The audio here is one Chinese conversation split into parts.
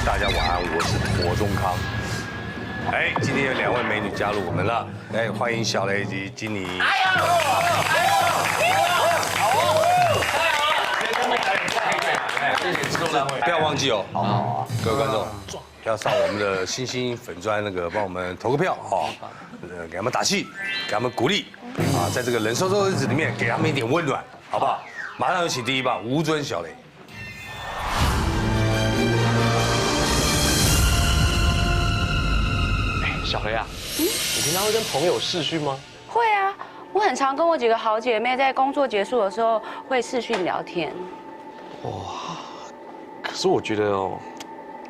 大家晚安，我是庹宗康。哎，今天有2位美女加入我们了，哎，欢迎小雷以及金妮。不要忘记哦，好，各位观众要上我们的星星粉专那个帮我们投个票哦，给他们打气，给他们鼓励啊，在这个冷飕飕的日子里面给他们一点温暖，好不好？马上有请第一棒吴尊小雷。小雷啊，你平常会跟朋友视讯吗？会啊，我很常跟我几个好姐妹在工作结束的时候会视讯聊天。可是我觉得哦，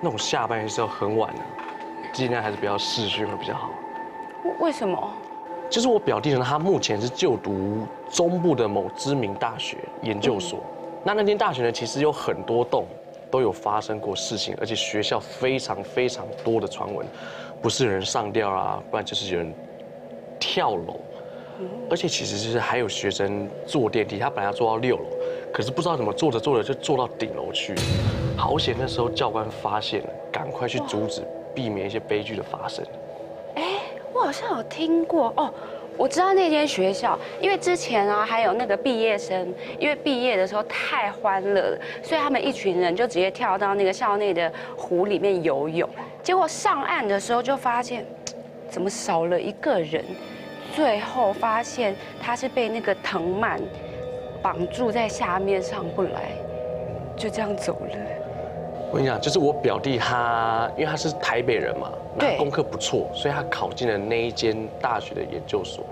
那种下班的时候很晚了，尽量还是不要视讯会比较好。为什么？就是我表弟呢，他目前是就读中部的某知名大学研究所。那间大学呢，其实有很多栋都有发生过事情，而且学校非常多的传闻，不是有人上吊啊，不然就是有人跳楼。而且其实就是还有学生坐电梯，他本来要坐到6楼，可是不知道怎么坐着就坐到顶楼去。好险那时候教官发现了，赶快去阻止，避免一些悲剧的发生。哎，我好像有听过哦。我知道那间学校，因为之前啊还有那个毕业生，因为毕业的时候太欢乐了，所以他们一群人就直接跳到那个校内的湖里面游泳。结果上岸的时候就发现，怎么少了一个人？最后发现他是被那个藤蔓绑住在下面上不来，就这样走了。我跟你讲，就是我表弟他，因为他是台北人嘛，那功课不错，所以他考进了那一间大学的研究所。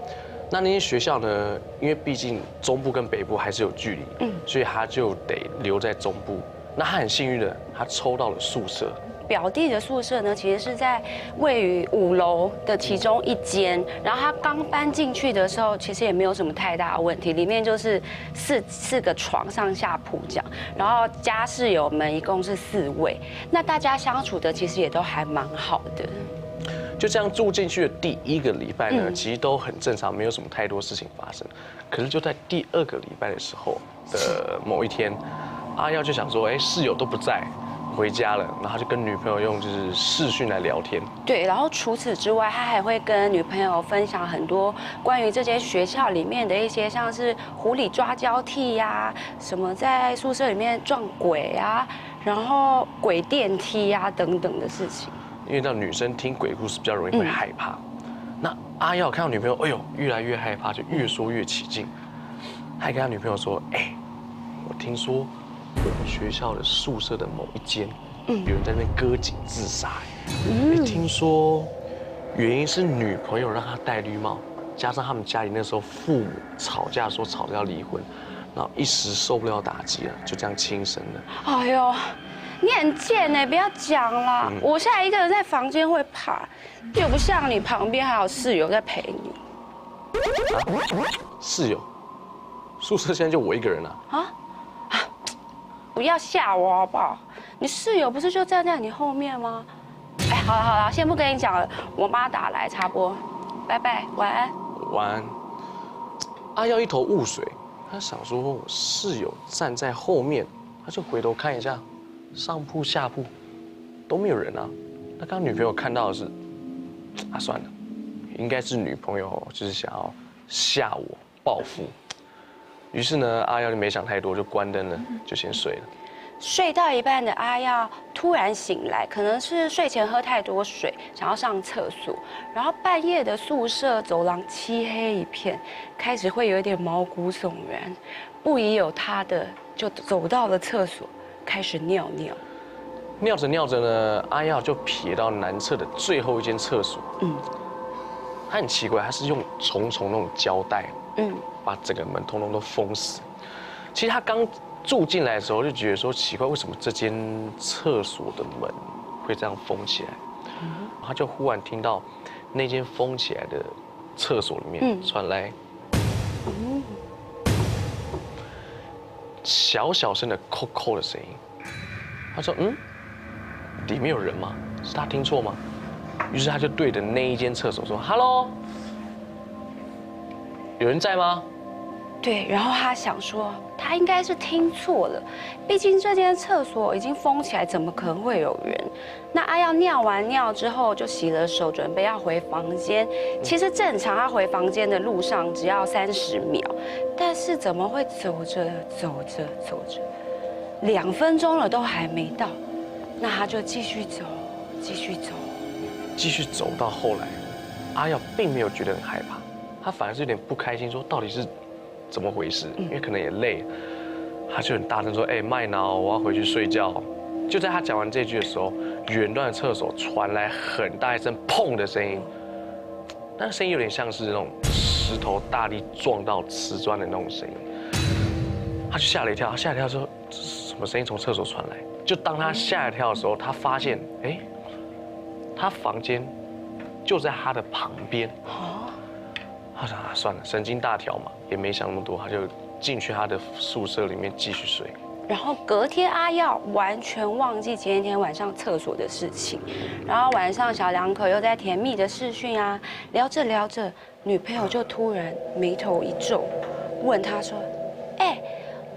那间学校呢，因为毕竟中部跟北部还是有距离，所以他就得留在中部。那他很幸运的，他抽到了宿舍。表弟的宿舍呢，其实是在位于5楼的其中一间。然后他刚搬进去的时候，其实也没有什么太大的问题，里面就是四个床上下铺这样。然后加室友们一共是4位，那大家相处的其实也都还蛮好的。就这样住进去的第1个礼拜呢，其实都很正常，没有什么太多事情发生。可是就在第2个礼拜的时候的某一天，阿耀就想说，哎，室友都不在。回家了，然后他就跟女朋友用就是视讯来聊天。对，然后除此之外，他还会跟女朋友分享很多关于这间学校里面的一些，像是湖里抓交替呀，什么在宿舍里面撞鬼啊，然后鬼电梯呀等等的事情。因为让女生听鬼故事比较容易会害怕，那阿耀看到女朋友，哎呦越来越害怕，就越说越起劲，还跟他女朋友说，哎，我听说。我们学校的宿舍的某一间，有人在那边割颈自杀。听说原因是女朋友让他戴绿帽，加上他们家里那时候父母吵架说吵着要离婚，然后一时受不了打击了，就这样轻生了。哎呦，你很贱哎！不要讲啦，我现在一个人在房间会怕，又不像你旁边还有室友在陪你。室友？宿舍现在就我一个人啊。不要吓我好不好？你室友不是就站在你后面吗？哎，好了，先不跟你讲了，我妈打来插播，拜拜，晚安。晚安。阿耀一头雾水，他想说我室友站在后面，他就回头看一下，上铺下铺都没有人啊。那刚刚女朋友看到的是，算了，应该是女朋友就是想要吓我报复。于是呢，阿耀就没想太多，就关灯了，就先睡了。睡到一半的阿耀突然醒来，可能是睡前喝太多水，想要上厕所。然后半夜的宿舍走廊漆黑一片，开始会有一点毛骨悚然。不疑有他的，就走到了厕所，开始尿尿。尿着呢，阿耀就瞥到南侧的最后一间厕所。他很奇怪，他是用重那种胶带。把整个门通通都封死。其实他刚住进来的时候就觉得说奇怪，为什么这间厕所的门会这样封起来？他就忽然听到那间封起来的厕所里面传来小声的扣扣的声音。他说：“里面有人吗？是他听错吗？”于是他就对着那一间厕所说 ：“Hello。”有人在吗？对，然后他想说，他应该是听错了，毕竟这间厕所已经封起来，怎么可能会有人？那阿耀尿完尿之后就洗了手，准备要回房间。其实正常他回房间的路上只要30秒，但是怎么会走着2分钟了都还没到？那他就继续走，继续走到后来，阿耀并没有觉得很害怕，他反而是有点不开心，说到底是怎么回事？因为可能也累，他就很大声说：“哎，麦挠，我要回去睡觉。”就在他讲完这句的时候，远端的厕所传来很大一声“砰”的声音，那个声音有点像是那种石头大力撞到瓷砖的那种声音。他就吓了一跳，说：“什么声音从厕所传来？”就当他吓一跳的时候，他发现，哎，他房间就在他的旁边。他说：“算了，神经大条嘛，也没想那么多，他就进去他的宿舍里面继续睡。”然后隔天阿耀完全忘记前一天晚上厕所的事情，然后晚上小两口又在甜蜜的视讯啊，聊着，女朋友就突然眉头一皱，问他说：“哎，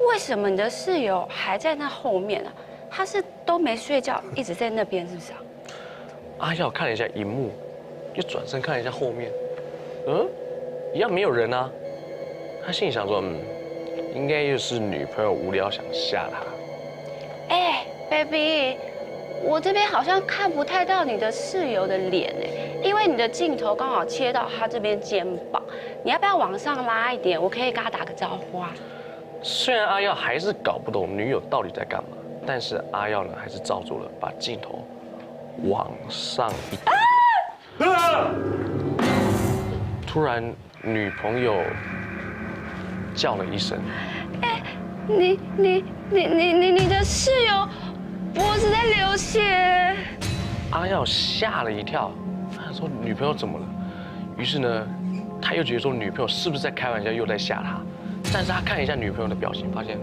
为什么你的室友还在那后面啊？他是都没睡觉，一直在那边是不是啊？”阿耀看了一下荧幕，又转身看了一下后面，一样没有人啊。他心里想说，应该又是女朋友无聊想吓他。哎 ，baby， 我这边好像看不太到你的室友的脸哎，因为你的镜头刚好切到他这边肩膀，你要不要往上拉一点？我可以跟他打个招呼啊。虽然阿耀还是搞不懂女友到底在干嘛，但是阿耀呢还是照做了，把镜头往上一点。突然，女朋友叫了一声：“哎，你的室友脖子在流血。”阿耀吓了一跳，他说：“女朋友怎么了？”于是呢，他又觉得说女朋友是不是在开玩笑，又在吓他。但是他看了一下女朋友的表情，发现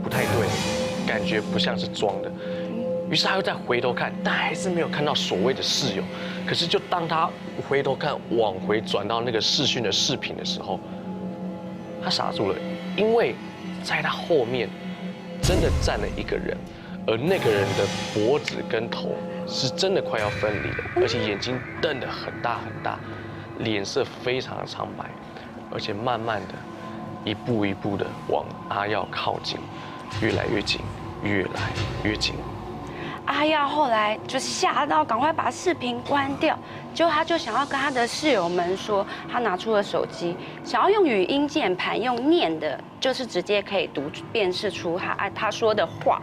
不太对，感觉不像是装的。于是他又再回头看，但还是没有看到所谓的室友。可是就当他回头看，往回转到那个视讯的视频的时候，他傻住了，因为在他后面真的站了一个人，而那个人的脖子跟头是真的快要分离了，而且眼睛瞪得很大很大，脸色非常的苍白，而且慢慢的一步一步的往阿耀靠近，越来越近，越来越近。阿耀后来就吓到，赶快把视频关掉。结果他就想要跟他的室友们说，他拿出了手机，想要用语音键盘用念的，就是直接可以辨识出他说的话。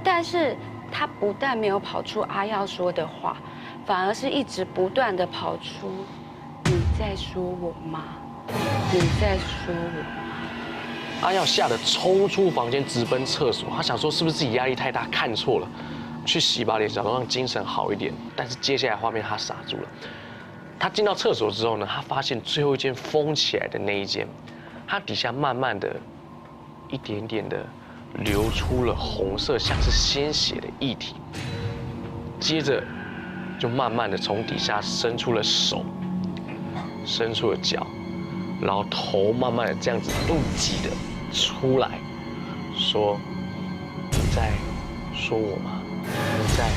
但是他不但没有跑出阿耀说的话，反而是一直不断的跑出“你在说我吗？你在说我？”阿耀吓得冲出房间，直奔厕所。他想说是不是自己压力太大，看错了。去洗把脸，想让精神好一点，但是接下来画面他傻住了。他进到厕所之后呢，他发现最后一间封起来的那一间，它底下慢慢的、一点点的流出了红色，像是鲜血的液体。接着就慢慢的从底下伸出了手，伸出了脚，然后头慢慢的这样子硬挤的出来，说：“你在说我吗？你在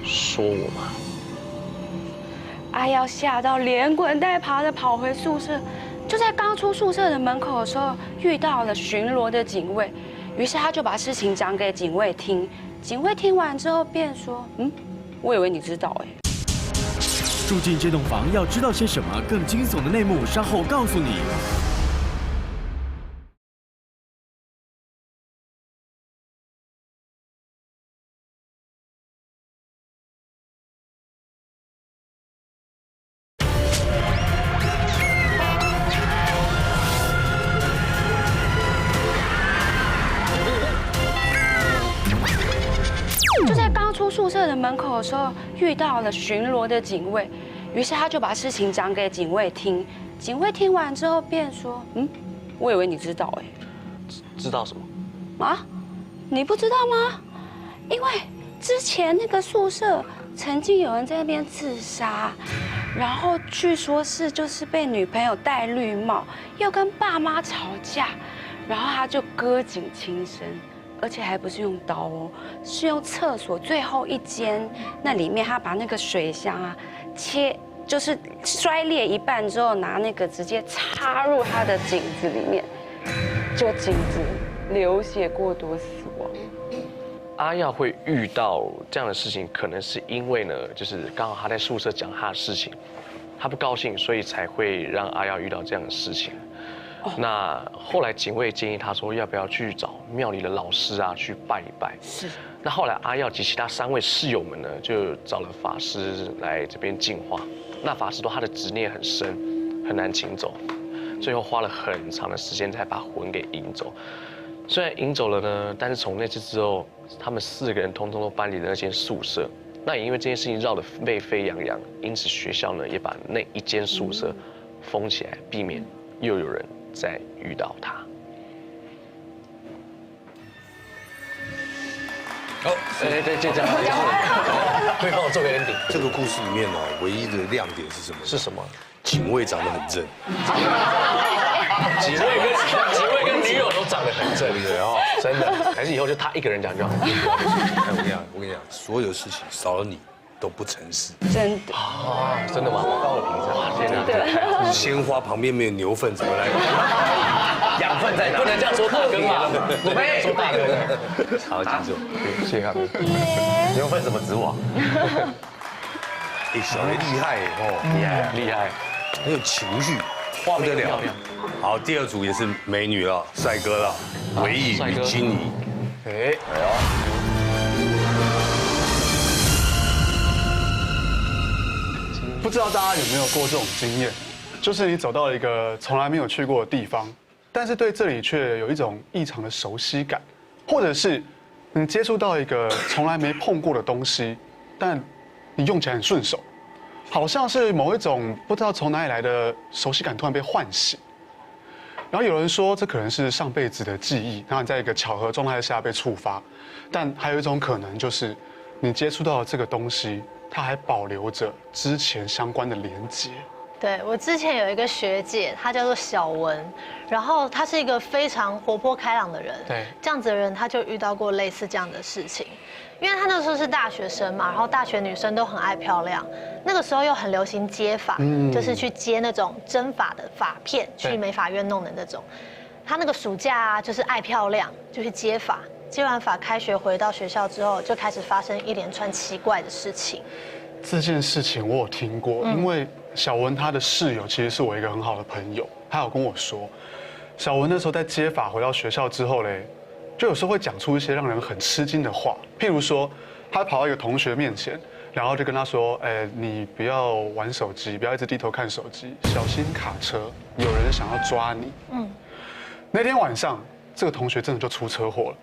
说我吗？”阿耀吓到连滚带爬的跑回宿舍，就在刚出宿舍的门口的时候，遇到了巡逻的警卫，于是他就把事情讲给警卫听。警卫听完之后便说：“我以为你知道哎。”住进这栋房要知道些什么更惊悚的内幕，稍后告诉你。就在刚出宿舍的门口的时候，遇到了巡逻的警卫，于是他就把事情讲给警卫听。警卫听完之后便说：“我以为你知道哎。”知道什么？啊？你不知道吗？因为之前那个宿舍曾经有人在那边自杀，然后据说是就是被女朋友戴绿帽，又跟爸妈吵架，然后他就割颈轻生，而且还不是用刀哦，是用厕所最后一间那里面，他把那个水箱啊就是摔裂一半之后，拿那个直接插入他的颈子里面，就颈子流血过多死亡。阿耀会遇到这样的事情，可能是因为呢，就是刚好他在宿舍讲他的事情，他不高兴，所以才会让阿耀遇到这样的事情。那后来警卫建议他说，要不要去找庙里的老师啊去拜一拜？是。那后来阿耀及其他3位室友们呢，就找了法师来这边净化。那法师说他的执念很深，很难请走，最后花了很长的时间才把魂给引走。虽然引走了呢，但是从那次之后，他们4个人通通都搬离了那间宿舍。那也因为这件事情绕得沸沸扬扬，因此学校呢也把那一间宿舍封起来，避免又有人再遇到他。哦，对，就这样，可以帮我做个 ending。这个故事里面呢，唯一的亮点是什么？是什么？警卫长得很正，几位跟女友都长得很正，对不对？哦，真的，还是以后就他一个人讲就好。我跟你讲，所有事情少了你都不成事。真的啊，真的吗？高了评价，哇，天哪！鲜花旁边没有牛粪，怎么来？养分在哪？不能这样说大哥嘛，我们说大哥。好，记住，谢谢大哥。牛粪怎么指我？哎，小雷厉害哦，厉害，很有情绪，画面不得了漂亮。好，第2组也是美女了，帅哥了，唯一帅哥与金妮。哎，不知道大家有没有过这种经验，就是你走到了一个从来没有去过的地方，但是对这里却有一种异常的熟悉感，或者是你接触到一个从来没碰过的东西，但你用起来很顺手，好像是某一种不知道从哪里来的熟悉感突然被唤醒。然后有人说这可能是上辈子的记忆，然后你在一个巧合状态下被触发，但还有一种可能就是你接触到的这个东西，它还保留着之前相关的连结。对，我之前有一个学姐，她叫做小文，然后她是一个非常活泼开朗的人。对，这样子的人，她就遇到过类似这样的事情。因为她那时候是大学生嘛，然后大学女生都很爱漂亮，那个时候又很流行接发，就是去接那种真发的发片，去美发院弄的那种。她那个暑假啊，就是爱漂亮，就去接发，接完发开学回到学校之后，就开始发生一连串奇怪的事情。这件事情我有听过，因为小文她的室友其实是我一个很好的朋友，他有跟我说，小文那时候在接发回到学校之后嘞，就有时候会讲出一些让人很吃惊的话，譬如说，他跑到一个同学面前，然后就跟他说，你不要玩手机，不要一直低头看手机，小心卡车，有人想要抓你。那天晚上，这个同学真的就出车祸了，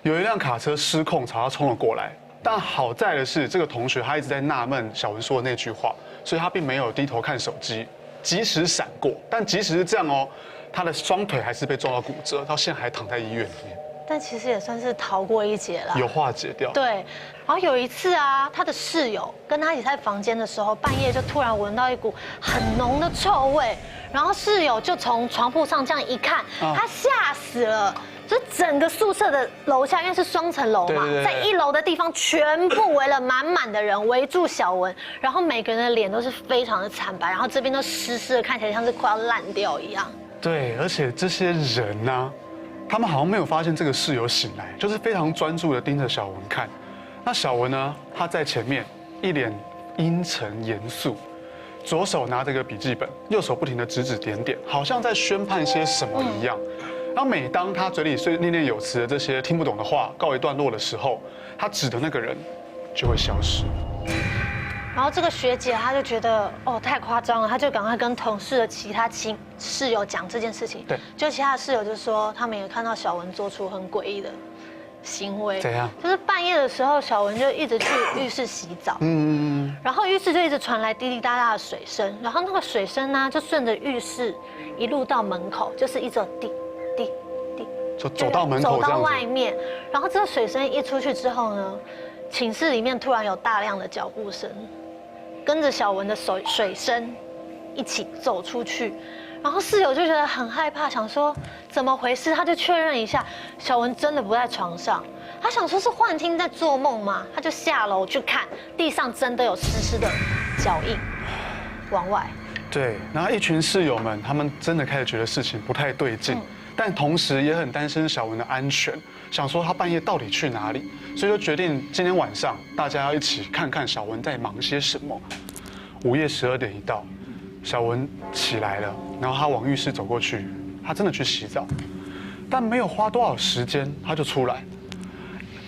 有一辆卡车失控朝他冲了过来。但好在的是，这个同学他一直在纳闷小文说的那句话，所以他并没有低头看手机，及时闪过。但即使是这样哦，他的双腿还是被撞到骨折，到现在还躺在医院里面。但其实也算是逃过一劫了，有化解掉。对，然后有一次啊，他的室友跟他一起在房间的时候，半夜就突然闻到一股很浓的臭味，然后室友就从床铺上这样一看，他吓死了。就整个宿舍的楼下，因为是双层楼嘛，在1楼的地方全部围了满满的人，围住小文，然后每个人的脸都是非常的惨白，然后这边都湿湿的，看起来像是快要烂掉一样。对，而且这些人呢，他们好像没有发现这个室友醒来，就是非常专注的盯着小文看。那小文呢，他在前面一脸阴沉严肃，左手拿着个笔记本，右手不停的指指点点，好像在宣判些什么一样。然后每当他嘴里念念有词的这些听不懂的话告一段落的时候，他指的那个人就会消失。然后这个学姐她就觉得太夸张了，她就赶快跟同事的其他室友讲这件事情。对，就其他的室友就说他们也看到小文做出很诡异的行为。怎样？就是半夜的时候，小文就一直去浴室洗澡。然后浴室就一直传来滴滴答答的水声，然后那个水声呢就顺着浴室一路到门口，就是一直滴。就走到门口，走到外面，然后这个水声一出去之后呢，寝室里面突然有大量的脚步声，跟着小文的水声一起走出去。然后室友就觉得很害怕，想说怎么回事，他就确认一下，小文真的不在床上。他想说是幻听在做梦吗？他就下楼去看，地上真的有湿湿的脚印往外。对，然后一群室友们，他们真的开始觉得事情不太对劲，但同时也很担心小文的安全，想说他半夜到底去哪里，所以就决定今天晚上大家要一起看看小文在忙些什么。午夜12点一到，小文起来了，然后他往浴室走过去，他真的去洗澡，但没有花多少时间他就出来，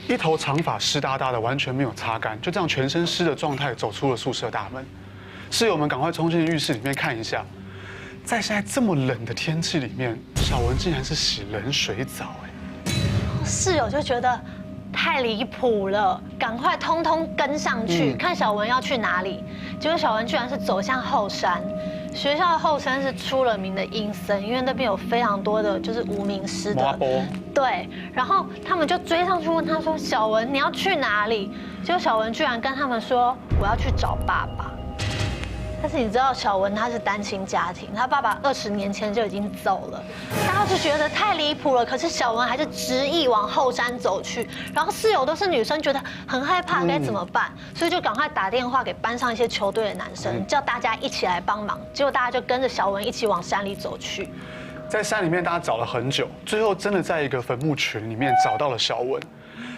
一头长发湿哒哒的，完全没有擦干，就这样全身湿的状态走出了宿舍大门。室友们赶快冲进浴室里面看一下，在现在这么冷的天气里面，小文竟然是洗冷水澡哎！室友就觉得太离谱了，赶快通通跟上去，看小文要去哪里。结果小文居然是走向后山，学校的后山是出了名的阴森，因为那边有非常多的就是无名尸的。对，然后他们就追上去问他说：“小文，你要去哪里？”结果小文居然跟他们说：“我要去找爸爸。”但是你知道小文他是单亲家庭，他爸爸20年前就已经走了，大家就觉得太离谱了。可是小文还是执意往后山走去，然后室友都是女生，觉得很害怕，该怎么办？所以就赶快打电话给班上一些球队的男生，叫大家一起来帮忙。结果大家就跟着小文一起往山里走去。在山里面，大家找了很久，最后真的在一个坟墓群里面找到了小文。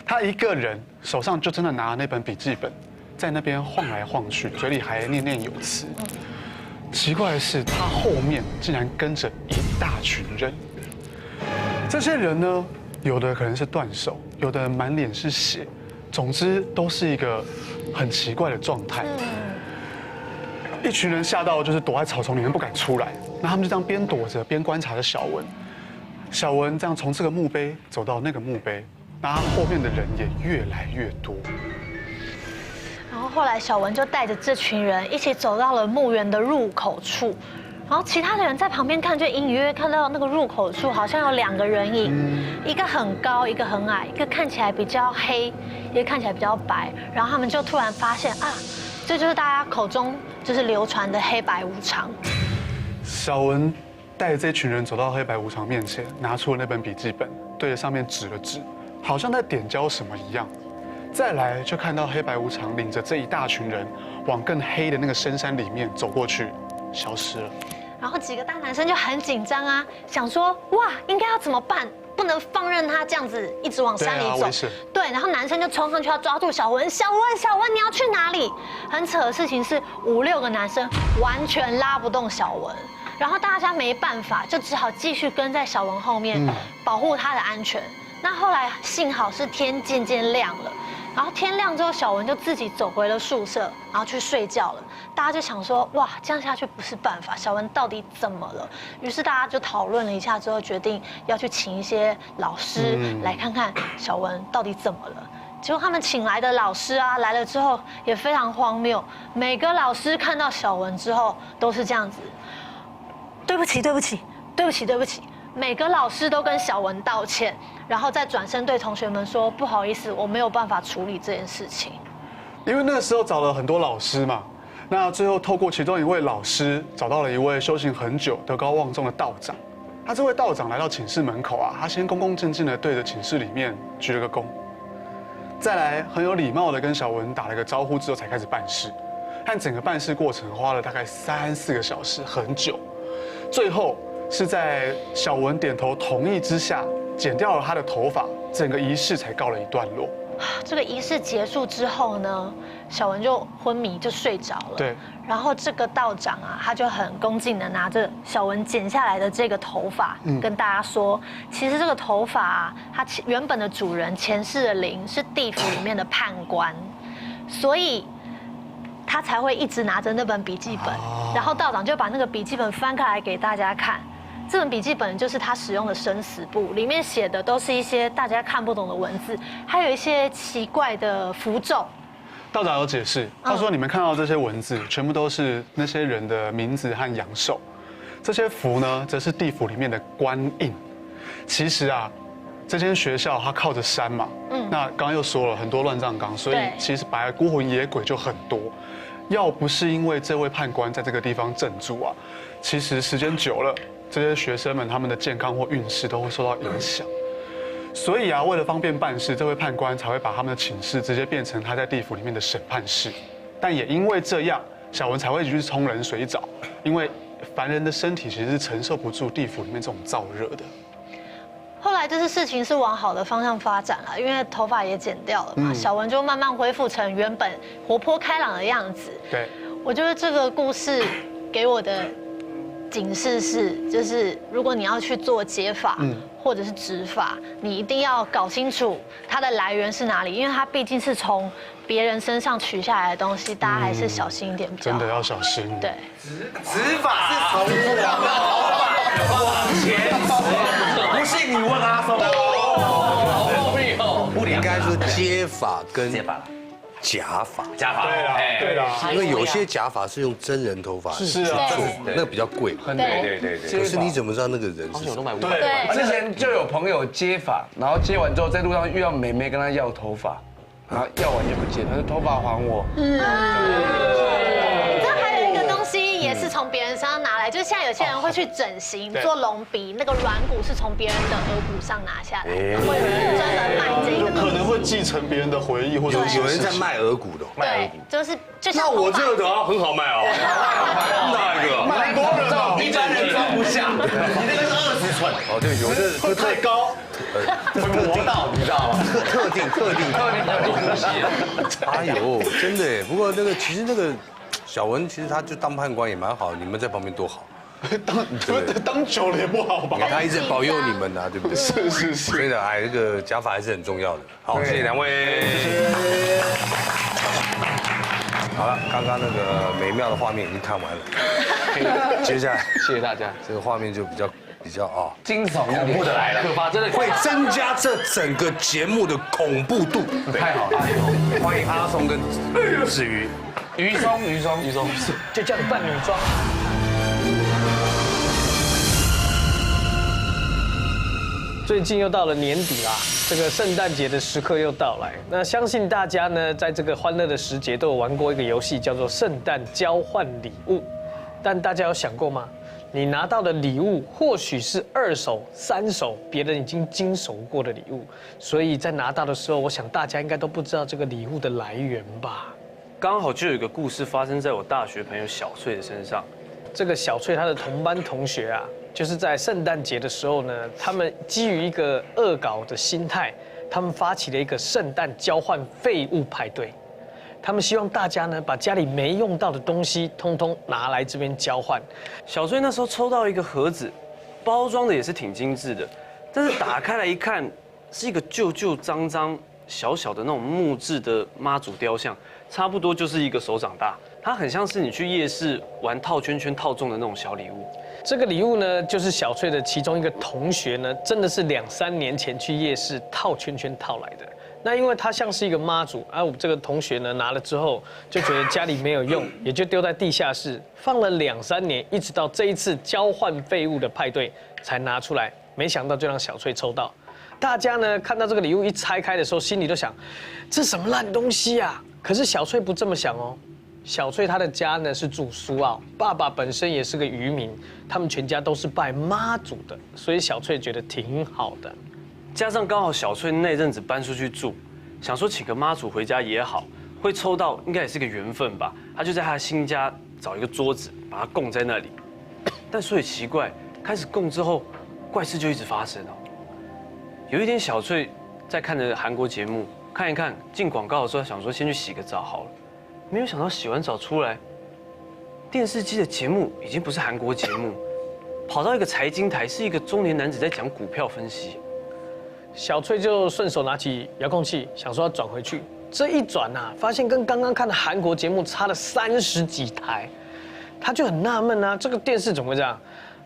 他一个人手上就真的拿了那本笔记本，在那边晃来晃去，嘴里还念念有词。奇怪的是，他后面竟然跟着一大群人。这些人呢，有的可能是断手，有的满脸是血，总之都是一个很奇怪的状态。一群人吓到就是躲在草丛里面不敢出来，那他们就这样边躲着边观察着小文。小文这样从这个墓碑走到那个墓碑，那他后面的人也越来越多。然后后来小文就带着这群人一起走到了墓园的入口处，然后其他的人在旁边看，就隐隐约约看到那个入口处好像有2个人影，一个很高，一个很矮，一个看起来比较黑，一个看起来比较白。然后他们就突然发现啊，这就是大家口中就是流传的黑白无常。小文带着这群人走到黑白无常面前，拿出了那本笔记本，对着上面指了指，好像在点交什么一样。再来就看到黑白无常领着这一大群人往更黑的那个深山里面走过去，消失了。然后几个大男生就很紧张啊，想说哇，应该要怎么办？不能放任他这样子一直往山里走。对，然后男生就冲上去要抓住小文，小文你要去哪里？很扯的事情是5、6个男生完全拉不动小文，然后大家没办法，就只好继续跟在小文后面，保护他的安全。那后来幸好是天渐渐亮了。然后天亮之后，小文就自己走回了宿舍，然后去睡觉了。大家就想说，哇，这样下去不是办法，小文到底怎么了？于是大家就讨论了一下之后，决定要去请一些老师来看看小文到底怎么了。结果他们请来的老师啊，来了之后也非常荒谬。每个老师看到小文之后都是这样子，对不起。每个老师都跟小文道歉，然后再转身对同学们说：“不好意思，我没有办法处理这件事情。”因为那时候找了很多老师嘛，那最后透过其中一位老师找到了一位修行很久、德高望重的道长。那这位道长来到寝室门口啊，他先恭恭敬敬的对着寝室里面鞠了个躬，再来很有礼貌的跟小文打了个招呼之后才开始办事。但整个办事过程花了大概3、4个小时，很久。最后是在小文点头同意之下，剪掉了他的头发，整个仪式才告了一段落。这个仪式结束之后呢，小文就昏迷，就睡着了。对。然后这个道长啊，他就很恭敬的拿着小文剪下来的这个头发，跟大家说，其实这个头发啊，它原本的主人前世的灵是地府里面的判官，所以他才会一直拿着那本笔记本。然后道长就把那个笔记本翻开来给大家看。这本笔记本就是他使用的生死簿，里面写的都是一些大家看不懂的文字，还有一些奇怪的符咒。道长有解释，他说你们看到这些文字，全部都是那些人的名字和阳寿，这些符呢，则是地府里面的官印。其实啊，这间学校它靠着山嘛，那刚刚又说了很多乱葬岗，所以其实本来孤魂野鬼就很多。要不是因为这位判官在这个地方镇住啊，其实时间久了，这些学生们他们的健康或运势都会受到影响。所以啊，为了方便办事，这位判官才会把他们的寝室直接变成他在地府里面的审判室。但也因为这样，小文才会去冲冷水澡，因为凡人的身体其实是承受不住地府里面这种燥热的。后来这次事情是往好的方向发展了，因为头发也剪掉了嘛，小文就慢慢恢复成原本活泼开朗的样子。对，我觉得这个故事给我的警示是，就是如果你要去做解法，或者是执法，你一定要搞清楚它的来源是哪里，因为它毕竟是从别人身上取下来的东西，大家还是小心一点比较好。真的要小心。对，执法是从我们头发往前执，不信你问阿松。应该说接法跟假法，对啦，因为有些假法是用真人头发是啊，那个比较贵。对，可是你怎么知道那个人是谁？对，之前就有朋友接发，然后接完之后在路上遇到妹妹跟他要头发，然后要完就不见，他说头发还我。这还有一个东西也是从别人身上拿来，就是现在有些人会去整形做隆鼻，那个软骨是从别人的额骨上拿下来，会有人专门卖这个。可能会继承别人的回忆，或者有人在卖额骨的。对，就是就像那我这个的话很好卖哦。哪一个？蛮多人的，一般人装不下，你那个是20寸。哦，对，有的会太高，磨到，你知道吗？特定东西。哎呦，真的耶！不过那个其实那个小文，其实他就当判官也蛮好，你们在旁边多好。当久了也不好吧？他一直保佑你们呐，对不对？是。所以呢，哎，这个假发还是很重要的。好，谢谢两位。好了，刚刚那个美妙的画面已经看完了，接下来谢谢大家。这个画面就比较啊，惊悚恐怖的来了，可怕，真的会增加这整个节目的恐怖度。太好了！欢迎阿松跟子瑜，于松，就叫你扮女装。最近又到了年底啦，这个圣诞节的时刻又到来。那相信大家呢，在这个欢乐的时节都有玩过一个游戏，叫做圣诞交换礼物。但大家有想过吗？你拿到的礼物或许是2手、3手别人已经经手过的礼物，所以在拿到的时候，我想大家应该都不知道这个礼物的来源吧？刚好就有一个故事发生在我大学朋友小翠的身上。这个小翠她的同班同学啊，就是在圣诞节的时候呢，他们基于一个恶搞的心态，他们发起了一个圣诞交换废物派对。他们希望大家呢，把家里没用到的东西，通通拿来这边交换。小翠那时候抽到一个盒子，包装的也是挺精致的，但是打开来一看，是一个旧旧脏脏、小小的那种木质的妈祖雕像，差不多就是一个手掌大。它很像是你去夜市玩套圈圈套中的那种小礼物。这个礼物呢，就是小翠的其中一个同学呢，真的是2、3年前去夜市套圈圈套来的。那因为它像是一个妈祖，我这个同学呢拿了之后就觉得家里没有用，也就丢在地下室放了2、3年，一直到这一次交换废物的派对才拿出来，没想到就让小翠抽到。大家呢看到这个礼物一拆开的时候，心里都想，这什么烂东西啊！可是小翠不这么想哦。小翠她的家呢是住苏澳，爸爸本身也是个渔民，他们全家都是拜妈祖的，所以小翠觉得挺好的。加上刚好小翠那阵子搬出去住，想说请个妈祖回家也好，会抽到应该也是个缘分吧。他就在他的新家找一个桌子，把它供在那里。但说也奇怪，开始供之后，怪事就一直发生哦。有一天小翠在看着韩国节目，看一看进广告的时候，想说先去洗个澡好了。没有想到洗完澡出来，电视机的节目已经不是韩国节目，跑到一个财经台，是一个中年男子在讲股票分析。小翠就顺手拿起遥控器，想说要转回去。这一转啊，发现跟刚刚看的韩国节目差了30几台，他就很纳闷啊，这个电视怎么会这样？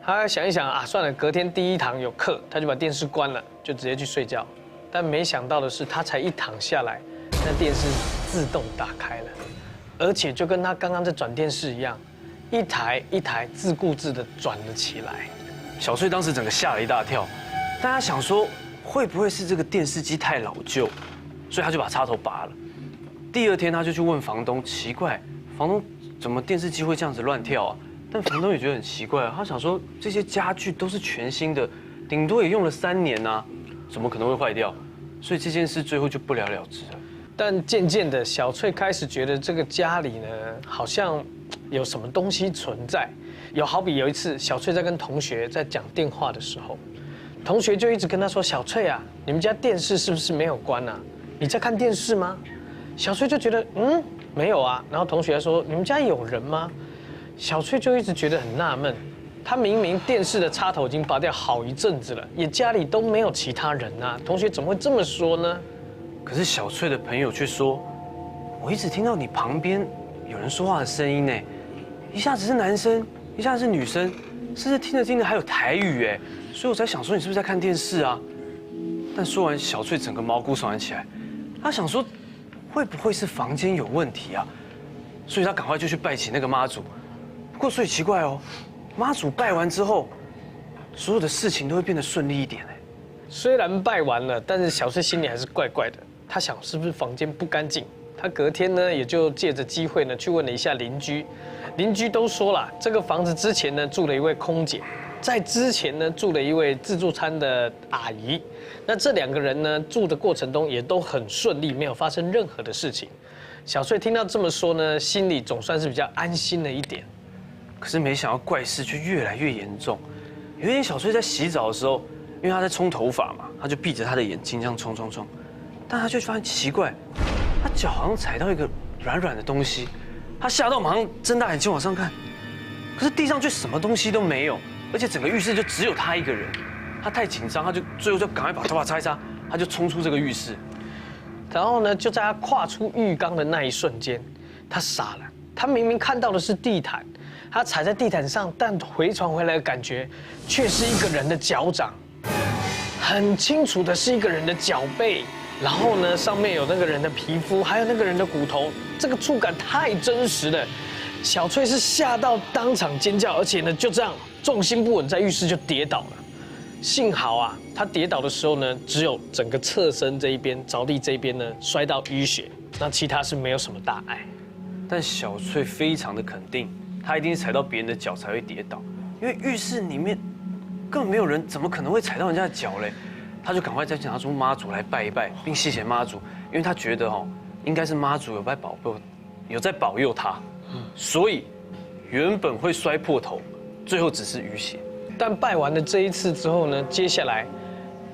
他想一想啊，算了，隔天第1堂有课，他就把电视关了，就直接去睡觉。但没想到的是，他才一躺下来，那电视自动打开了，而且就跟他刚刚在转电视一样，一台一台自顾自地转了起来。小翠当时整个吓了一大跳，但他想说，会不会是这个电视机太老旧，所以他就把插头拔了。第2天他就去问房东，奇怪，房东怎么电视机会这样子乱跳啊？但房东也觉得很奇怪啊，他想说这些家具都是全新的，顶多也用了3年啊，怎么可能会坏掉？所以这件事最后就不了了之了。但渐渐的，小翠开始觉得这个家里呢，好像有什么东西存在。好比有一次，小翠在跟同学在讲电话的时候，同学就一直跟她说：“小翠啊，你们家电视是不是没有关啊？你在看电视吗？”小翠就觉得没有啊。然后同学说：“你们家有人吗？”小翠就一直觉得很纳闷，她明明电视的插头已经拔掉好一阵子了，也家里都没有其他人啊，同学怎么会这么说呢？可是小翠的朋友却说：“我一直听到你旁边有人说话的声音呢，一下子是男生，一下子是女生，甚至听着听着还有台语哎，所以我才想说你是不是在看电视啊？”但说完，小翠整个毛骨悚然起来，她想说会不会是房间有问题啊？所以她赶快就去拜起那个妈祖。不过所以奇怪哦，妈祖拜完之后，所有的事情都会变得顺利一点哎。虽然拜完了，但是小翠心里还是怪怪的。她想是不是房间不干净？她隔天呢，也就借着机会呢，去问了一下邻居。邻居都说了，这个房子之前呢住了一位空姐，在之前呢住了一位自助餐的阿姨。那这2个人呢住的过程中也都很顺利，没有发生任何的事情。小翠听到这么说呢，心里总算是比较安心了一点。可是没想到怪事却越来越严重。有一天，小翠在洗澡的时候，因为她在冲头发嘛，她就闭着她的眼睛这样冲，但她就发现奇怪，她脚好像踩到一个软软的东西，她吓到马上睁大眼睛往上看，可是地上却什么东西都没有，而且整个浴室就只有她一个人。她太紧张，她就最后就赶快把头发擦一擦，她就冲出这个浴室。然后呢，就在她跨出浴缸的那一瞬间，她傻了，她明明看到的是地毯。他踩在地毯上，但回传回来的感觉却是一个人的脚掌，很清楚的是一个人的脚背，然后呢，上面有那个人的皮肤，还有那个人的骨头，这个触感太真实了。小翠是吓到当场尖叫，而且呢，就这样重心不稳，在浴室就跌倒了。幸好啊，她跌倒的时候呢，只有整个侧身这一边着地这一边呢摔到淤血，那其他是没有什么大碍。但小翠非常的肯定。他一定是踩到别人的脚才会跌倒，因为浴室里面根本没有人，怎么可能会踩到人家的脚嘞？他就赶快再拿出妈祖来拜一拜，并谢谢妈祖，因为他觉得应该是妈祖有在保佑他，所以原本会摔破头，最后只是淤血。但拜完了这一次之后呢，接下来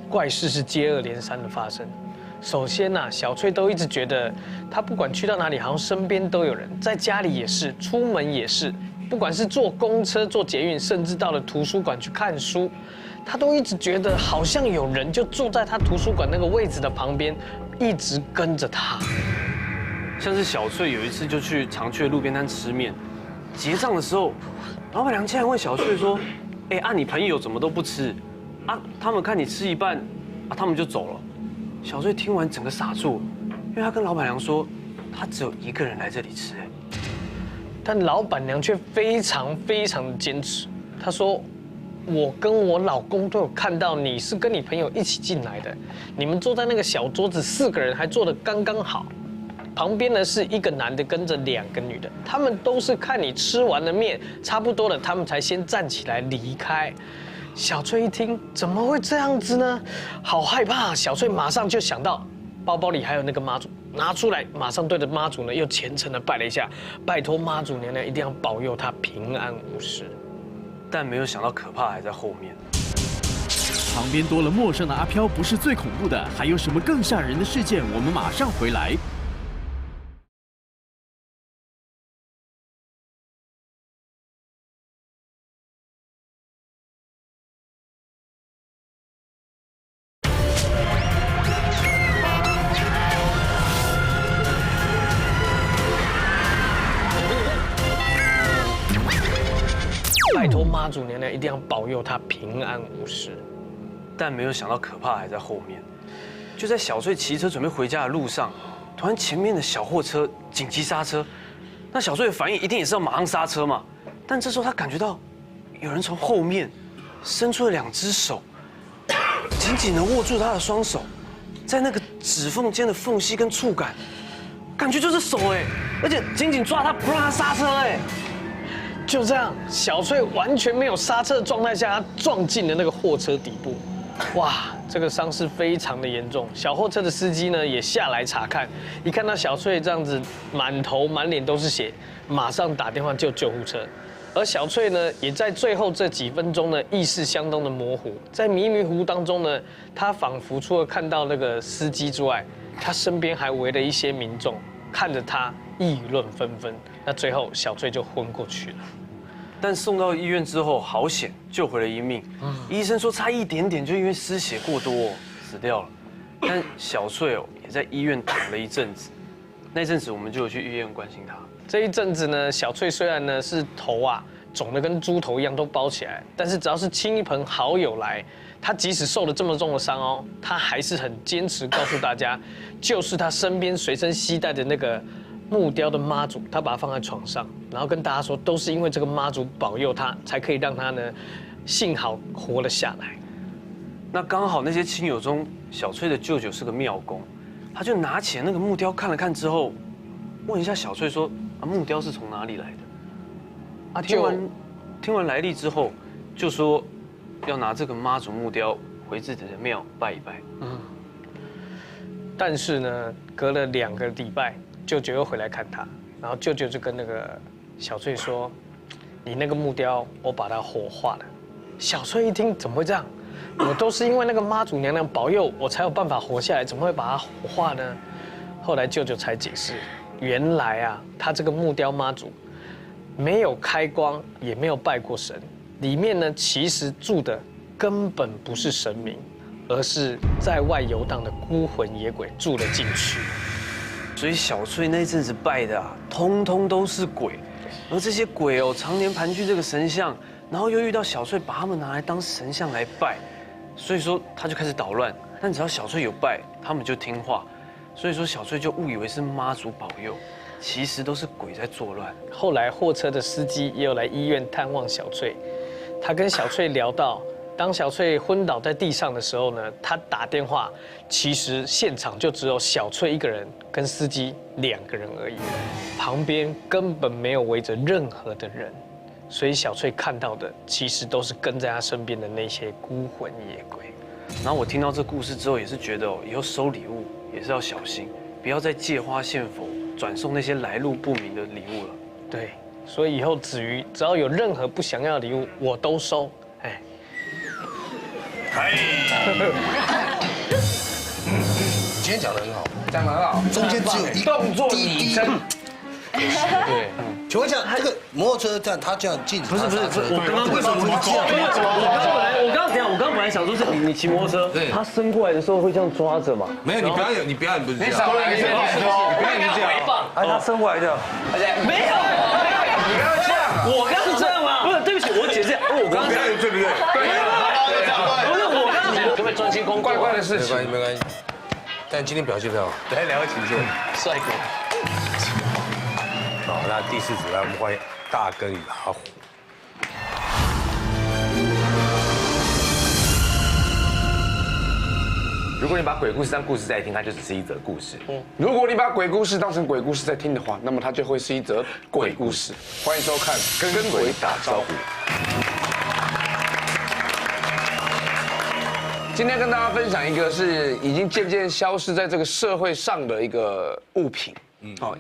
怪事是接二连三的发生。首先呐，小翠都一直觉得，她不管去到哪里，好像身边都有人，在家里也是，出门也是，不管是坐公车、坐捷运，甚至到了图书馆去看书，她都一直觉得好像有人就坐在她图书馆那个位置的旁边，一直跟着她。像是小翠有一次就常去的路边摊吃面，结账的时候，老板娘竟然问小翠说：“你朋友怎么都不吃？他们看你吃一半，他们就走了。”小翠听完整个傻住，因为她跟老板娘说，她只有一个人来这里吃。但老板娘却非常非常的坚持，她说：“我跟我老公都有看到你是跟你朋友一起进来的，你们坐在那个小桌子4个人还坐得刚刚好，旁边呢是一个男的跟着2个女的，他们都是看你吃完了面差不多了，他们才先站起来离开。”小翠一听，怎么会这样子呢？好害怕！小翠马上就想到包包里还有那个妈祖，拿出来，马上对着妈祖呢又虔诚的拜了一下，拜托妈祖娘娘一定要保佑她平安无事。但没有想到可怕还在后面。旁边多了陌生的阿飘，不是最恐怖的，还有什么更吓人的事件？我们马上回来。拜托妈祖娘娘一定要保佑她平安无事。但没有想到可怕还在后面。就在小翠骑车准备回家的路上，突然前面的小货车紧急刹车，那小翠的反应一定也是要马上刹车嘛。但这时候她感觉到有人从后面伸出了2只手，紧紧地握住她的双手，在那个指缝间的缝隙跟触感，感觉就是手哎，而且紧紧抓他不让他刹车哎。就这样，小翠完全没有刹车的状态下，她撞进了那个货车底部。哇，这个伤势非常的严重。小货车的司机呢也下来查看，一看到小翠这样子满头满脸都是血，马上打电话叫救护车。而小翠呢，也在最后这几分钟呢，意识相当的模糊，在迷迷糊糊当中呢，她仿佛除了看到那个司机之外，她身边还围了一些民众，看着她议论纷纷。那最后小翠就昏过去了。但送到医院之后，好险救回了一命。医生说差一点点就因为失血过多死掉了。但小翠也在医院躺了一阵子，那阵子我们就有去医院关心她。这一阵子呢，小翠虽然呢是头肿得跟猪头一样都包起来，但是只要是亲朋好友来，她即使受了这么重的伤她还是很坚持告诉大家，就是她身边随身携带的那个木雕的妈祖，她把它放在床上，然后跟大家说，都是因为这个妈祖保佑她，才可以让她呢幸好活了下来。那刚好那些亲友中，小翠的舅舅是个庙公，他就拿起那个木雕看了看之后，问一下小翠说：“木雕是从哪里来的？”听完来历之后，就说要拿这个妈祖木雕回自己的庙拜一拜。但是呢，隔了2个礼拜，舅舅又回来看他，然后舅舅就跟那个小翠说：“你那个木雕，我把它火化了。”小翠一听，怎么会这样？我都是因为那个妈祖娘娘保佑，我才有办法活下来，怎么会把它火化呢？后来舅舅才解释，原来他这个木雕妈祖没有开光，也没有拜过神，里面呢其实住的根本不是神明，而是在外游荡的孤魂野鬼住了进去。所以小翠那阵子拜的通通都是鬼，而这些鬼常年盘踞这个神像，然后又遇到小翠把他们拿来当神像来拜，所以说他就开始捣乱。但只要小翠有拜，他们就听话，所以说小翠就误以为是妈祖保佑，其实都是鬼在作乱。后来货车的司机也有来医院探望小翠，他跟小翠聊到，当小翠昏倒在地上的时候呢，他打电话，其实现场就只有小翠一个人跟司机2个人而已，旁边根本没有围着任何的人，所以小翠看到的其实都是跟在她身边的那些孤魂野鬼。然后我听到这故事之后，也是觉得以后收礼物也是要小心，不要再借花献佛，转送那些来路不明的礼物了。对，所以以后子瑜只要有任何不想要的礼物，我都收。今天讲得很好，讲得很好，中间只有一动作拟真。对，请问一下，这个摩托车站它这样禁止，不是，我刚刚为什么会这样？我刚刚本来想说是你骑摩托车，他伸过来的时候会这样抓着嘛？没有，你表演不是这样，你少来一次，你表演是这样，他伸过来这样，没有，你刚刚这样，我刚刚是这样吗？不是，对不起，我解释，我刚刚表演对不对？不是我刚刚，可不可以专心工作？怪怪的事情，没关系。但今天表现非常好，来2位请坐，帅哥。好，那第4组来，我们欢迎大根与老虎。如果你把鬼故事当故事在听，它就只是一则故事。如果你把鬼故事当成鬼故事在听的话，那么它就会是一则鬼故事。欢迎收看《跟鬼打招呼》。今天跟大家分享一个是已经渐渐消失在这个社会上的一个物品。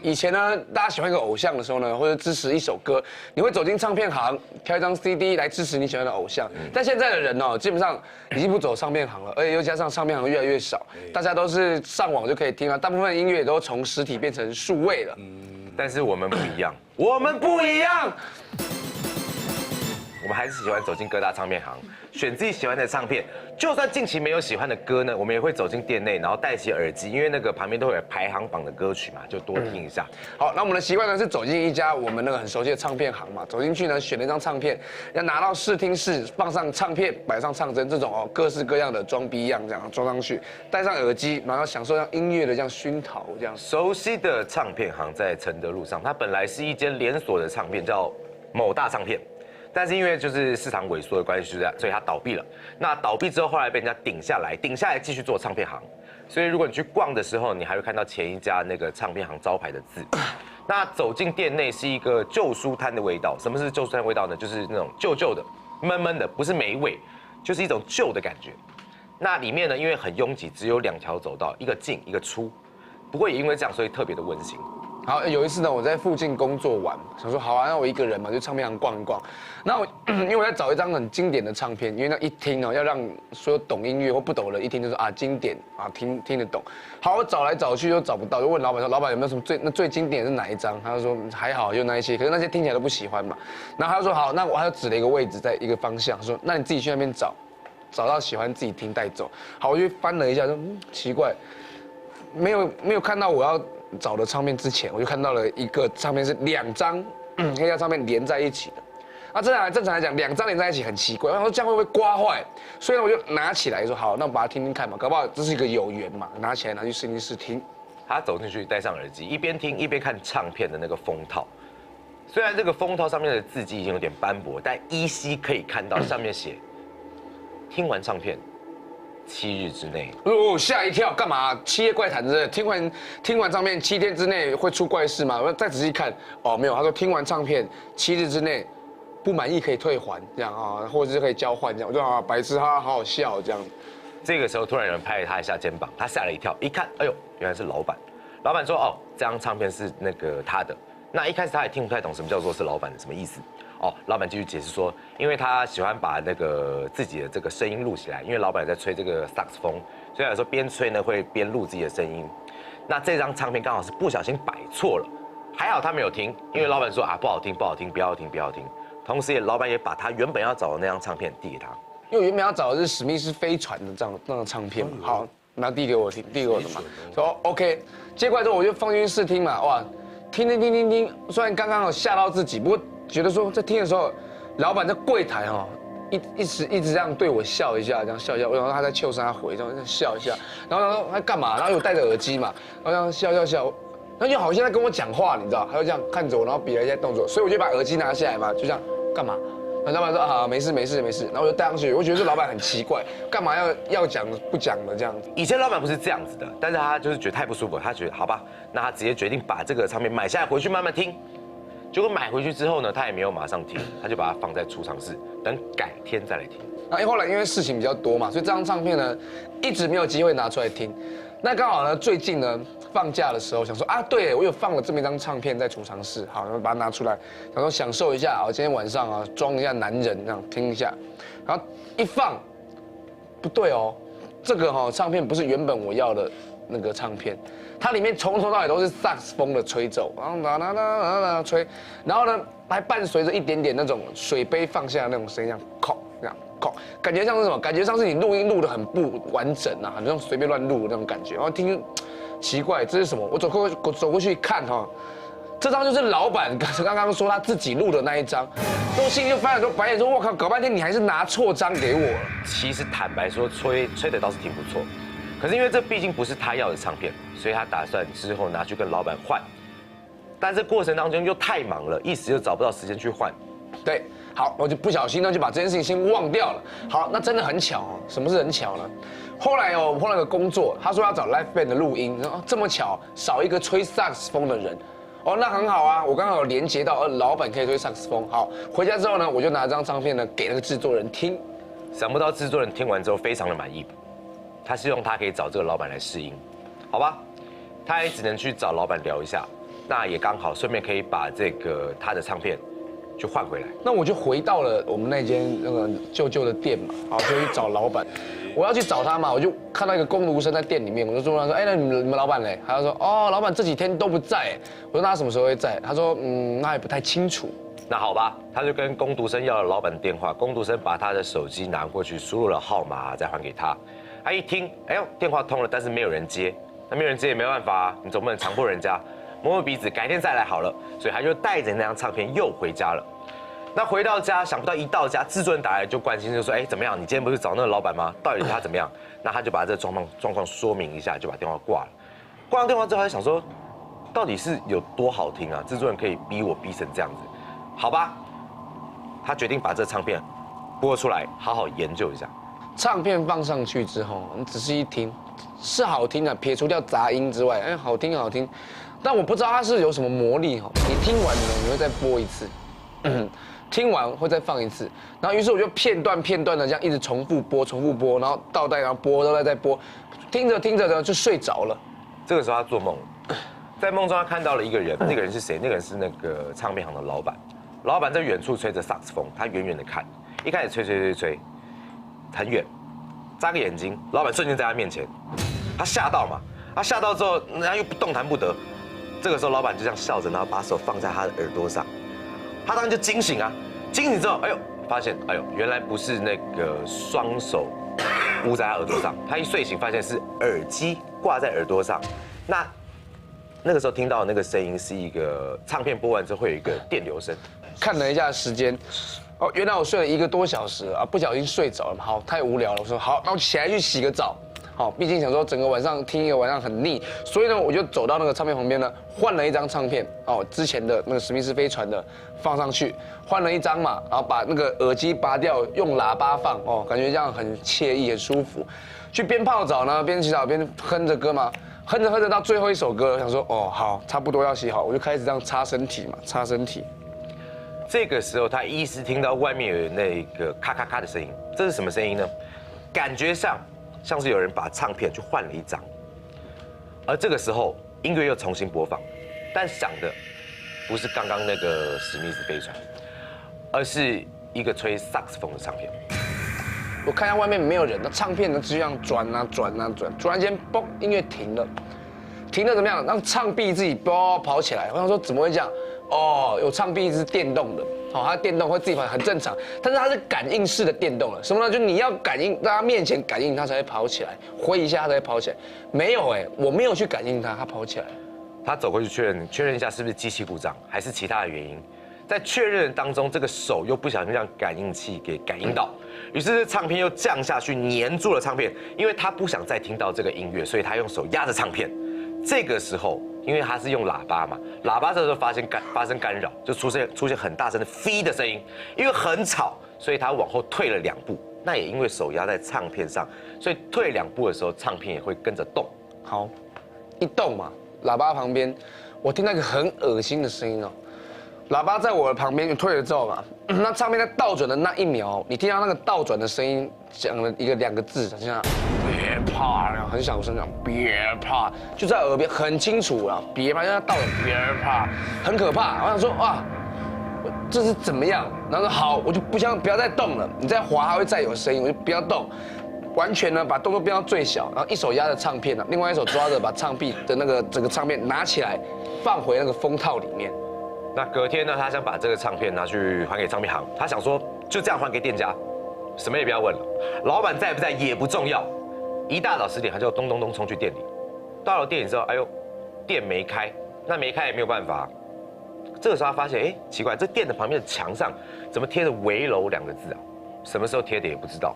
以前呢，大家喜欢一个偶像的时候呢，或者支持一首歌，你会走进唱片行挑一张 CD 来支持你喜欢的偶像。但现在的人基本上已经不走唱片行了，而且又加上唱片行越来越少，大家都是上网就可以听了，大部分音乐也都从实体变成数位了。但是我们不一样，我们不一样。我们还是喜欢走进各大唱片行，选自己喜欢的唱片。就算近期没有喜欢的歌呢，我们也会走进店内，然后戴起耳机，因为那个旁边都会有排行榜的歌曲嘛，就多听一下。好，那我们的习惯呢是走进一家我们那个很熟悉的唱片行嘛，走进去呢选了一张唱片，要拿到试听室放上唱片，摆上唱针这种各式各样的装逼样这样装上去，戴上耳机，然后享受像音乐的这样熏陶这样。熟悉的唱片行在承德路上，它本来是一间连锁的唱片，叫某大唱片。但是因为就是市场萎缩的关系，所以它倒闭了。那倒闭之后，后来被人家顶下来继续做唱片行。所以如果你去逛的时候，你还会看到前一家那个唱片行招牌的字。那走进店内是一个旧书摊的味道。什么是旧书摊的味道呢？就是那种旧旧的、闷闷的，不是霉味，就是一种旧的感觉。那里面呢，因为很拥挤，只有2条走道，一个进一个出。不过也因为这样，所以特别的温馨。好，有一次呢，我在附近工作完，想说好啊，那我一个人嘛，就唱片行逛一逛。那我因为我在找一张很经典的唱片，因为那一听哦，要让所有懂音乐或不懂的人一听就说啊经典啊听得懂。好，我找来找去都找不到，就问老板说，老板有没有什么最经典的是哪一张？他就说还好，就那一些，可是那些听起来都不喜欢嘛。然后他就说好，那我还指了一个位置，在一个方向，说那你自己去那边找，找到喜欢自己听带走。好，我就翻了一下，说奇怪，没有看到我要找的唱片之前，我就看到了一个唱片是2张黑胶唱片连在一起的。啊，正常来讲，2张连在一起很奇怪，我说这样会不会刮坏？所以呢，我就拿起来说好，那我把它听听看嘛，搞不好这是一个有缘嘛，拿起来拿去试音室听。他走进去，戴上耳机，一边听一边看唱片的那个封套。虽然这个封套上面的字迹已经有点斑驳，但依稀可以看到上面写：听完唱片7日之内。哦，吓一跳，干嘛？7夜怪谈之类，听完唱片7天之内会出怪事吗？我再仔细看，哦，没有，他说听完唱片7日之内不满意可以退还，这样啊，或者是可以交换这样。我就啊，白痴，好好笑这样。这个时候突然有人拍了他一下肩膀，他吓了一跳，一看，哎呦，原来是老板。老板说，哦，这张唱片是那个他的。那一开始他也听不太懂什么叫做是老板的什么意思。哦，老板继续解释说，因为他喜欢把那个自己的这个声音录起来，因为老板在吹这个萨克斯风，所以有时候边吹呢会边录自己的声音。那这张唱片刚好是不小心摆错了，还好他没有听，因为老板说啊不好听不好听，不要听不要听。同时老板也把他原本要找的那张唱片递给他，因为我原本要找的是史密斯飞船的那个唱片嘛。好，拿递给我听，递给我的嘛。说 OK， 接过来之后我就放进去试听嘛，哇，听，虽然刚刚有吓到自己，不过觉得说在听的时候，老板在柜台哈，一直这样对我笑一下，这样笑一下，然后他在秋山回，这样笑一下，然后他干嘛？然后有戴着耳机嘛，然后这样笑，那就好像在跟我讲话，你知道？他就这样看着我，然后比了一些动作，所以我就把耳机拿下来嘛，就这样干嘛？然后老板说啊没事，然后我就戴上去，我觉得这老板很奇怪，干嘛要讲不讲的这样子？以前老板不是这样子的，但是他就是觉得太不舒服，他觉得好吧，那他直接决定把这个唱片买下来回去慢慢听。结果买回去之后呢，他也没有马上听，他就把它放在储藏室，等改天再来听。那后来因为事情比较多嘛，所以这张唱片呢一直没有机会拿出来听。那刚好呢最近呢放假的时候想说啊，对我有放了这么一张唱片在储藏室，好，然后把它拿出来，想说享受一下啊，今天晚上啊装一下男人这样听一下，然后一放，不对哦，这个唱片不是原本我要的那个唱片。它里面从头到尾都是萨克斯风的吹奏，然后啦吹，然后呢还伴随着一点点那种水杯放下的那种声音，这样扣，感觉像是什么？感觉像是你录音录得很不完整啊，好像随便乱录的那种感觉。然后听，奇怪，这是什么？我走过去一看哈，这张就是老板刚刚说他自己录的那一张，我心里就翻了个白眼，说我靠，搞半天你还是拿错张给我了。其实坦白说，吹的倒是挺不错。可是因为这毕竟不是他要的唱片，所以他打算之后拿去跟老板换。但这过程当中又太忙了，一时又找不到时间去换。对，好，我就不小心呢就把这件事情先忘掉了。好，那真的很巧哦，什么是很巧呢？后来我碰到个工作，他说要找 live band 的录音，然后这么巧少一个吹萨克斯风的人。哦，那很好啊，我刚好有连接到，老板可以吹萨克斯风。好，回家之后呢，我就拿这张唱片呢给那个制作人听，想不到制作人听完之后非常的满意。他希望他可以找这个老板来试音，好吧？他也只能去找老板聊一下，那也刚好顺便可以把这个他的唱片就换回来。那我就回到了我们那间那个旧的店嘛，好，就去找老板。我要去找他嘛，我就看到一个工读生在店里面，我就说他说，哎，那你们老板嘞？他就说，哦，老板这几天都不在。我说那他什么时候会在？他说，那也不太清楚。那好吧，他就跟工读生要了老板的电话，工读生把他的手机拿过去，输入了号码，再还给他。他一听，哎呦，电话通了，但是没有人接。那没有人接也没办法啊，你总不能强迫人家，摸摸鼻子，改天再来好了。所以他就带着那张唱片又回家了。那回到家，想不到一到家，制作人打来就关心，就说，哎，怎么样？你今天不是找那个老板吗？到底他怎么样？那他就把这个状况说明一下，就把电话挂了。挂完电话之后，他就想说，到底是有多好听啊？制作人可以逼我逼成这样子，好吧？他决定把这唱片播出来，好好研究一下。唱片放上去之后，你仔细一听，是好听的，撇除掉杂音之外，哎，好听好听。但我不知道它是有什么魔力哈，你听完呢，你会再播一次，听完会再放一次，然后于是我就片段的这样一直重复播，然后倒带，然后播，倒带再播，听着听着呢就睡着了。这个时候他做梦了，在梦中他看到了一个人，那个人是谁？那个人是那个唱片行的老板，老板在远处吹着萨克斯风，他远远的看，一开始吹，很远，眨个眼睛，老板瞬间在他面前，他吓到嘛，他吓到之后，人家又动弹不得。这个时候，老板就这样笑着，然后把手放在他的耳朵上，他当然就惊醒啊！惊醒之后，哎呦，发现，哎呦，原来不是那个双手捂在他耳朵上，他一睡醒发现是耳机挂在耳朵上。那个时候听到的那个声音是一个唱片播完之后会有一个电流声。看了一下时间，哦，原来我睡了1个多小时啊，不小心睡着了，好，太无聊了。我说好，那我起来去洗个澡。好，毕竟想说整个晚上听一个晚上很腻，所以呢，我就走到那个唱片旁边呢，换了一张唱片，哦，之前的那个史密斯飞船的放上去，换了一张嘛，然后把那个耳机拔掉，用喇叭放，哦，感觉这样很惬意，很舒服。去边泡澡呢，边洗澡边哼着歌嘛，哼着到最后一首歌，想说哦，好，差不多要洗好，我就开始这样擦身体嘛，擦身体。这个时候他依稀听到外面有那个咔咔咔的声音，这是什么声音呢？感觉上像是有人把唱片去换了一张，而这个时候音乐又重新播放，但响的不是刚刚那个史密斯飞船，而是一个吹萨克斯风的唱片。我看一下外面没有人，那唱片呢就这样转，突然间嘣，音乐停了，停了怎么样？让唱臂自己跑起来。我想说怎么会这样？哦，有唱臂是电动的，哦，它电动会自己跑，很正常。但是它是感应式的电动了，什么呢？就你要感应，在它面前感应，它才会跑起来，挥一下它才会跑起来。没有我没有去感应它，它跑起来。他走过去确认一下是不是机器故障，还是其他的原因。在确认当中，这个手又不小心让感应器给感应到，于是这唱片又降下去，粘住了唱片。因为他不想再听到这个音乐，所以他用手压着唱片。这个时候，因为他是用喇叭嘛，喇叭这时候发生干扰，就出现很大声的飞的声音。因为很吵，所以他往后退了2步。那也因为手压在唱片上，所以退2步的时候，唱片也会跟着动。好，一动嘛，喇叭旁边，我听到一个很恶心的声音哦。喇叭在我的旁边，退了之后嘛，那唱片在倒转的那一秒，你听到那个倒转的声音，讲了2个字，好像别怕，很小声讲别怕，就在耳边很清楚啊，别怕，就在倒转别怕，很可怕。我想说哇，这是怎么样？然后说好，我就不要再动了，你再滑还会再有声音，我就不要动。完全呢，把动作变到最小，然后一手压着唱片，另外一手抓着把唱臂的那个整个唱片拿起来，放回那个封套里面。那隔天呢，他想把这个唱片拿去还给唱片行，他想说就这样还给店家，什么也不要问了，老板在不在也不重要。一大早10点，他就咚咚咚冲去店里。到了店里之后，哎呦，店没开，那没开也没有办法。这个时候他发现，哎，奇怪，这店的旁边的墙上怎么贴着围楼2个字啊？什么时候贴的也不知道。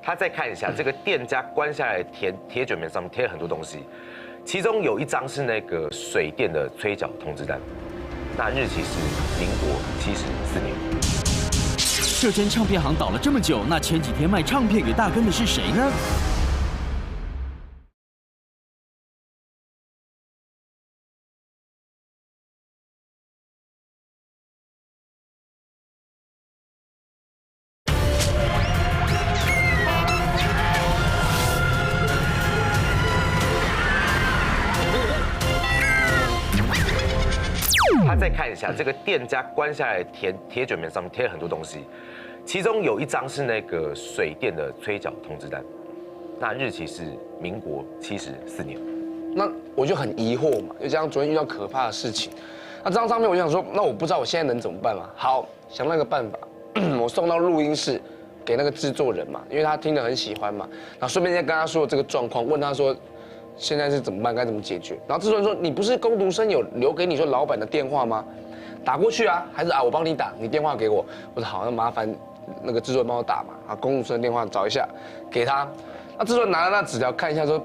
他再看一下这个店家关下来的铁卷门上面贴了很多东西，其中有一张是那个水电的催缴通知单。那日期是民国74年。这间唱片行倒了这么久，那前几天卖唱片给大根的是谁呢？他再看一下这个店家关下来的铁卷门上面贴了很多东西，其中有一张是那个水电的催缴通知单，那日期是民国74年。那我就很疑惑嘛，就这样昨天遇到可怕的事情，那这张唱片我就想说，那我不知道我现在能怎么办嘛？好，想那个办法，我送到录音室给那个制作人嘛，因为他听得很喜欢嘛，然后顺便再跟他说这个状况，问他说。现在是怎么办？该怎么解决？然后制作人说：“你不是工读生有留给你说老板的电话吗？打过去啊，还是啊我帮你打，你电话给我。”我说：“好，那麻烦那个制作人帮我打嘛。”啊，工读生的电话找一下，给他。那制作人拿了那纸条看一下，说：“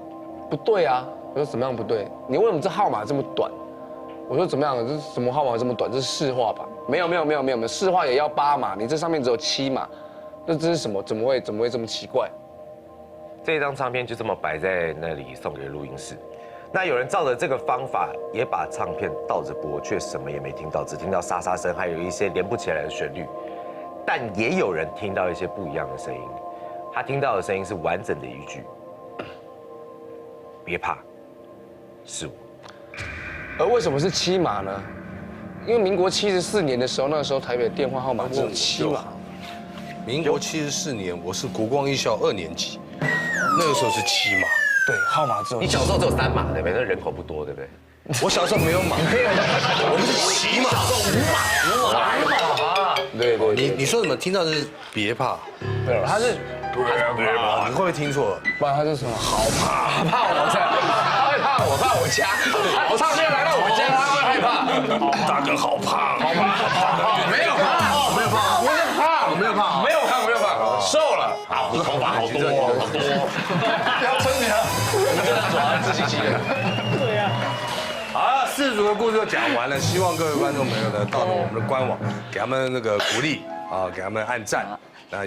不对啊。”我说：“怎么样不对？你为什么这号码这么短？”我说：“怎么样？这什么号码这么短？这是市话吧？”没有，市话也要8码，你这上面只有7码，那这是什么？怎么会这么奇怪？这张唱片就这么摆在那里送给录音室。那有人照着这个方法也把唱片倒着播，却什么也没听到，只听到沙沙声，还有一些连不起来的旋律。但也有人听到一些不一样的声音，他听到的声音是完整的一句：别怕，是我。而为什么是7码呢？因为民国74年的时候，那个时候台北电话号码只有7码。民国74年，我是国光艺校2年级，那个时候是7码。对，号码只有。你小时候只有3码，对不对？那人口不多，对不对？我小时候没有码，我们是7码。5码。对对，你说什么？听到的是别怕，没有，他是别怕，你会不会听错了？不然他是什么？好怕，怕我在，他会怕我，怕我家。我唱片来到我家，他会害怕。大哥好胖，好胖，没有怕，没有胖，不是怕，我没有胖，没有胖，没有胖，瘦了。啊，我的头发好多好多。不要撑你啊！我们就在耍自欺欺人。对呀。好了，4组的故事就讲完了，希望各位观众朋友呢，到了我们的官网，给他们那个鼓励啊，给他们按赞。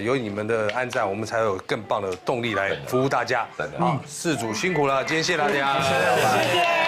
有你们的按赞，我们才有更棒的动力来服务大家。啊，4组辛苦了，今天谢谢大家。谢谢。